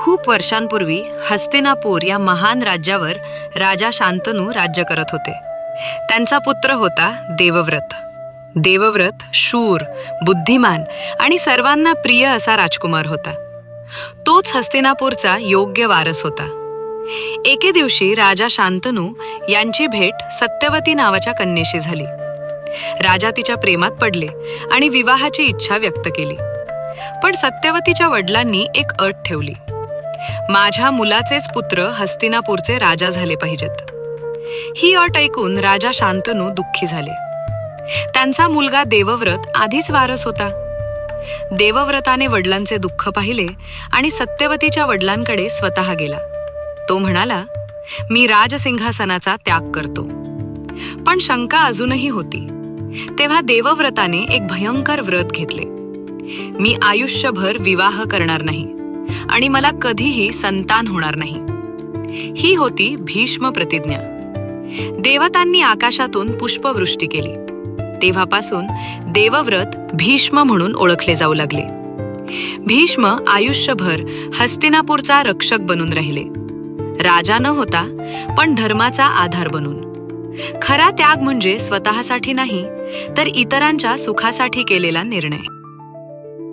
खूप वर्षांपूर्वी हस्तिनापूर या महान राज्यावर राजा शांतनू राज्य करत होते. त्यांचा पुत्र होता देवव्रत. देवव्रत शूर, बुद्धिमान आणि सर्वांना प्रिय असा राजकुमार होता. तोच हस्तिनापूरचा योग्य वारस होता. एके दिवशी राजा शांतनू यांची भेट सत्यवती नावाच्या कन्येशी झाली. राजा तिच्या प्रेमात पडले आणि विवाहाची इच्छा व्यक्त केली. पण सत्यवतीच्या वडिलांनी एक अट ठेवली. माझ्या मुलाचेच पुत्र हस्तिनापूरचे राजा झाले पाहिजेत. ही अट ऐकून राजा शांतनू दुःखी झाले. त्यांचा मुलगा देवव्रत आधीच वारस होता. देवव्रताने वडिलांचे दुःख पाहिले आणि सत्यवतीच्या वडिलांकडे स्वतः गेला. तो म्हणाला, मी राजसिंहासनाचा त्याग करतो. पण शंका अजूनही होती. तेव्हा देवव्रताने एक भयंकर व्रत घेतले. मी आयुष्यभर विवाह करणार नाही आणि मला कधीही संतान होणार नाही. ही होती भीष्म प्रतिज्ञा. देवतांनी आकाशातून पुष्पवृष्टी केली. तेव्हापासून देवव्रत भीष्म म्हणून ओळखले जाऊ लागले. भीष्म आयुष्यभर हस्तिनापूरचा रक्षक बनून राहिले. राजा न होता पण धर्माचा आधार बनून. खरा त्याग म्हणजे स्वतःसाठी नाही तर इतरांच्या सुखासाठी केलेला निर्णय.